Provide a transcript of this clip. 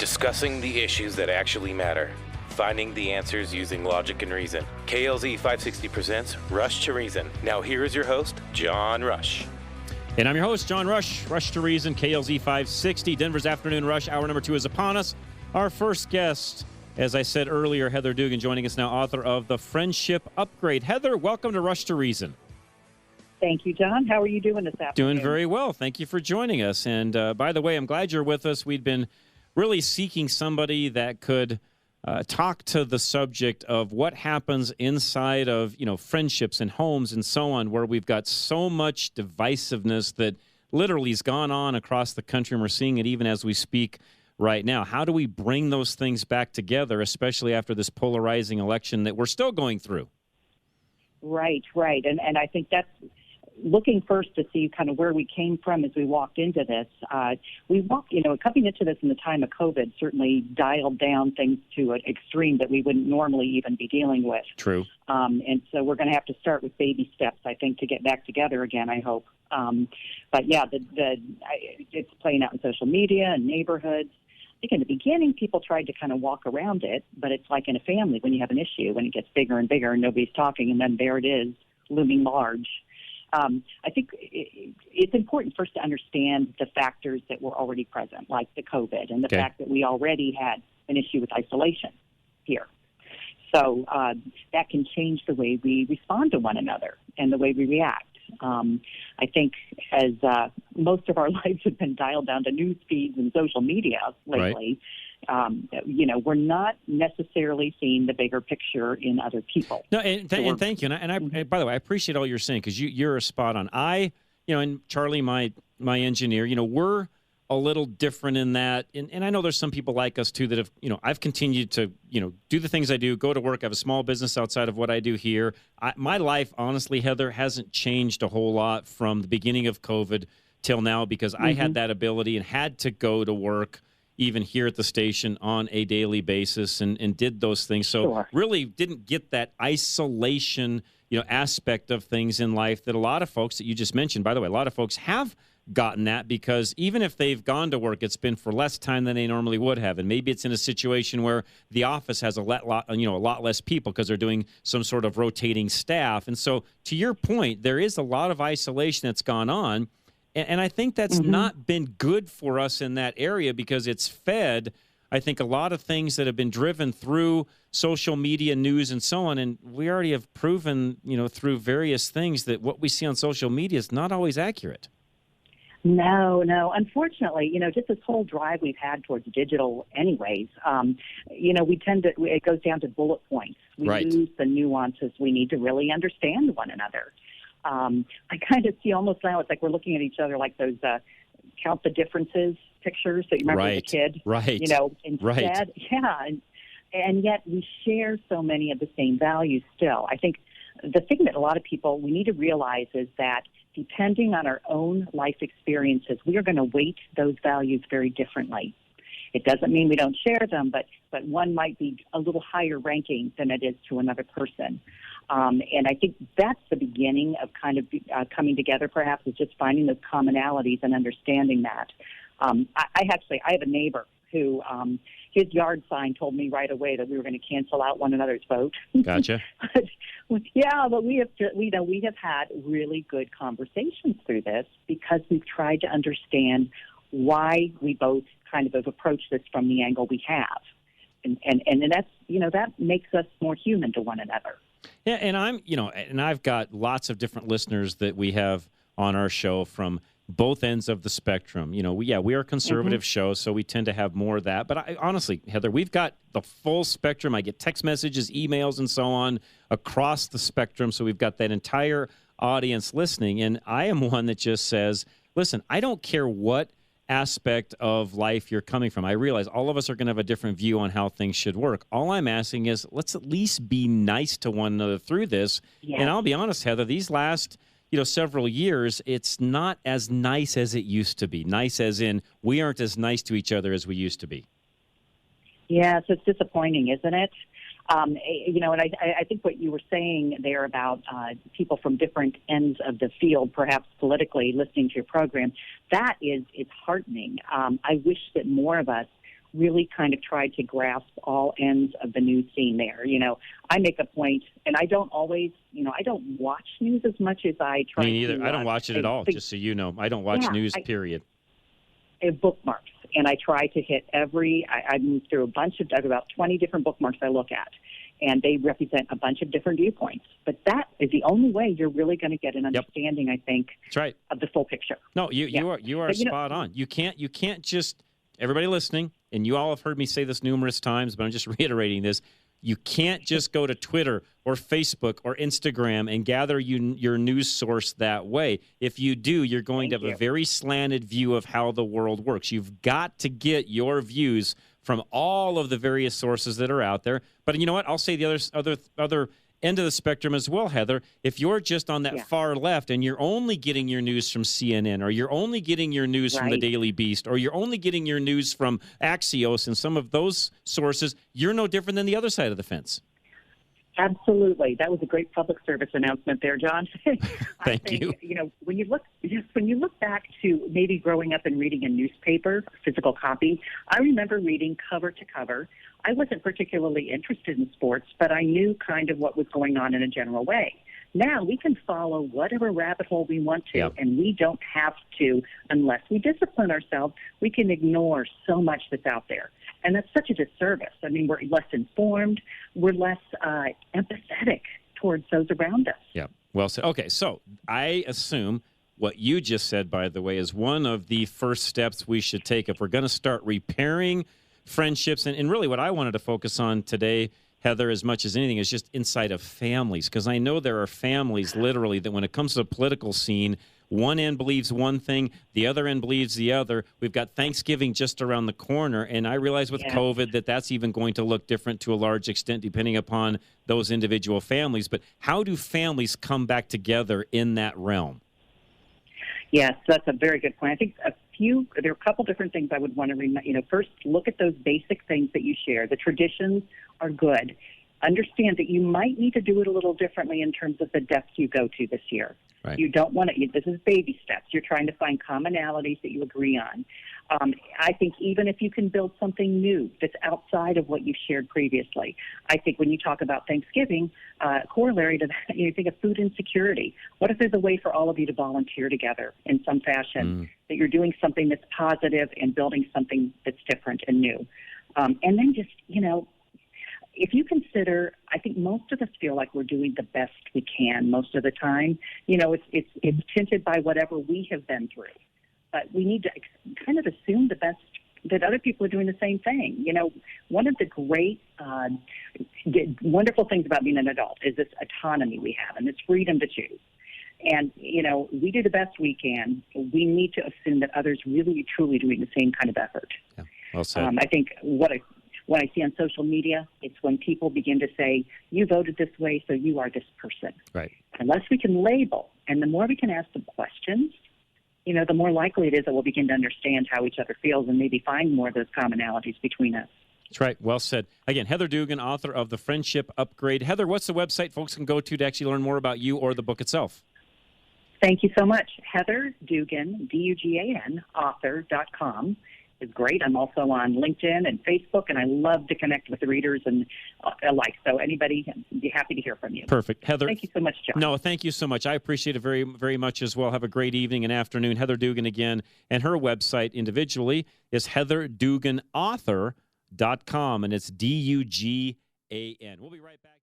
Discussing the issues that actually matter. Finding the answers using logic and reason. KLZ 560 presents Rush to Reason. Now here is your host, John Rush. And I'm your host, John Rush. Rush to Reason, KLZ 560. Denver's Afternoon Rush. Hour number 2 is upon us. Our first guest, as I said earlier, Heather Dugan, joining us now, author of The Friendship Upgrade. Heather, welcome to Rush to Reason. Thank you, John. How are you doing this afternoon? Doing very well. Thank you for joining us. And by the way, I'm glad you're with us. We'd been really seeking somebody that could talk to the subject of what happens inside of, friendships and homes and so on, where we've got so much divisiveness that literally has gone on across the country, and we're seeing it even as we speak right now. How do we bring those things back together, especially after this polarizing election that we're still going through? Right. And I think that's looking first to see kind of where we came from as we walked into this. Coming into this in the time of COVID certainly dialed down things to an extreme that we wouldn't normally even be dealing with. True. And so we're going to have to start with baby steps, I think, to get back together again, I hope. But yeah, it's playing out in social media and neighborhoods. I think in the beginning, people tried to kind of walk around it, but it's like in a family when you have an issue, when it gets bigger and bigger and nobody's talking, and then there it is, looming large. I think it's important first to understand the factors that were already present, like the COVID, and the fact that we already had an issue with isolation here. So that can change the way we respond to one another and the way we react. I think as most of our lives have been dialed down to news feeds and social media lately, we're not necessarily seeing the bigger picture in other people. No, and thank you. And I, by the way, I appreciate all you're saying, because you're spot on. And Charlie, my engineer, we're a little different in that. And I know there's some people like us too that have, I've continued to, do the things I do, go to work. I have a small business outside of what I do here. My life, honestly, Heather, hasn't changed a whole lot from the beginning of COVID till now, because I had that ability and had to go to work even here at the station on a daily basis and did those things. So really didn't get that isolation, aspect of things in life that a lot of folks that you just mentioned, by the way, a lot of folks have gotten that, because even if they've gone to work, it's been for less time than they normally would have. And maybe it's in a situation where the office has a lot less people because they're doing some sort of rotating staff. And so to your point, there is a lot of isolation that's gone on. And I think that's not been good for us in that area, because it's fed, I think, a lot of things that have been driven through social media, news, and so on. And we already have proven, through various things, that what we see on social media is not always accurate. No. Unfortunately, just this whole drive we've had towards digital anyways, it goes down to bullet points. We lose the nuances. We need to really understand one another. I kind of see almost now it's like we're looking at each other like those count the differences pictures that you remember as a kid. Right. Instead, yeah. And yet we share so many of the same values still. I think the thing that a lot of people, we need to realize is that depending on our own life experiences, we are going to weight those values very differently. It doesn't mean we don't share them, but one might be a little higher ranking than it is to another person. And I think that's the beginning of kind of coming together, perhaps, is just finding those commonalities and understanding that. I have a neighbor who his yard sign told me right away that we were going to cancel out one another's vote. Gotcha. but we have had really good conversations through this, because we've tried to understand why we both kind of have approached this from the angle we have. And that's, that makes us more human to one another. Yeah, and I've got lots of different listeners that we have on our show from both ends of the spectrum. We are a conservative show, so we tend to have more of that. But honestly, Heather, we've got the full spectrum. I get text messages, emails, and so on across the spectrum. So we've got that entire audience listening. And I am one that just says, listen, I don't care what aspect of life you're coming from. I realize all of us are going to have a different view on how things should work. All I'm asking is, let's at least be nice to one another through this. Yes. And I'll be honest, Heather, these last several years, it's not as nice as it used to be. Nice as in, we aren't as nice to each other as we used to be. Yeah, so it's disappointing, isn't it? And I think what you were saying there about people from different ends of the field, perhaps politically, listening to your program, that is heartening. I wish that more of us really kind of tried to grasp all ends of the news scene there. I make a point, and I don't always, I don't watch news as much as I try to. Me neither. I don't watch it at all, just so you know. I don't watch news, period. Bookmarks, and I try to hit I move through I have about 20 different bookmarks I look at, and they represent a bunch of different viewpoints. But that is the only way you're really going to get an understanding, I think, that's right, of the full picture. No, you are spot on. You can't just, everybody listening, and you all have heard me say this numerous times, but I'm just reiterating this. You can't just go to Twitter or Facebook or Instagram and gather your news source that way. If you do, you're going to have a very slanted view of how the world works. You've got to get your views from all of the various sources that are out there. But you know what? I'll say the other end of the spectrum as well, Heather. If you're just on that far left and you're only getting your news from CNN, or you're only getting your news from the Daily Beast, or you're only getting your news from Axios and some of those sources, you're no different than the other side of the fence. Absolutely. That was a great public service announcement there, John. Thank you. When you look back to maybe growing up and reading a newspaper, physical copy, I remember reading cover to cover. I wasn't particularly interested in sports, but I knew kind of what was going on in a general way. Now we can follow whatever rabbit hole we want to, and we don't have to, unless we discipline ourselves, we can ignore so much that's out there. And that's such a disservice. I mean, we're less informed. We're less empathetic towards those around us. Yeah, well said. Okay, so I assume what you just said, by the way, is one of the first steps we should take if we're going to start repairing friendships. And really what I wanted to focus on today, Heather, as much as anything, is just inside of families. Because I know there are families, literally, that when it comes to the political scene, one end believes one thing, the other end believes the other. We've got Thanksgiving just around the corner, and I realize with COVID that's even going to look different to a large extent depending upon those individual families. But how do families come back together in that realm? Yes, that's a very good point. I think there are a couple different things I would want to first, look at those basic things that you share. The traditions are good. Understand that you might need to do it a little differently in terms of the depth you go to this year. Right. You don't want to, this is baby steps. You're trying to find commonalities that you agree on. I think even if you can build something new that's outside of what you've shared previously, I think when you talk about Thanksgiving, corollary to that, you think of food insecurity. What if there's a way for all of you to volunteer together in some fashion, that you're doing something that's positive and building something that's different and new? And then just, if you consider, I think most of us feel like we're doing the best we can most of the time. It's tinted by whatever we have been through. But we need to kind of assume the best, that other people are doing the same thing. One of the great, wonderful things about being an adult is this autonomy we have and this freedom to choose. And, we do the best we can. We need to assume that others really, truly doing the same kind of effort. Yeah, well said. I think what I see on social media, it's when people begin to say, you voted this way, so you are this person. Right. Unless we can label, and the more we can ask them questions, the more likely it is that we'll begin to understand how each other feels and maybe find more of those commonalities between us. That's right. Well said. Again, Heather Dugan, author of The Friendship Upgrade. Heather, what's the website folks can go to actually learn more about you or the book itself? Thank you so much. Heather Dugan, Dugan, author.com is great. I'm also on LinkedIn and Facebook, and I love to connect with the readers and alike. So anybody, I'd be happy to hear from you. Peperfect. Heather. Thank you so much, John. No, thank you so much. I appreciate it very, very much as well. Have a great evening and afternoon. Heather Dugan again, and her website individually is heatherduganauthor.com, and it's Dugan. We'll be right back.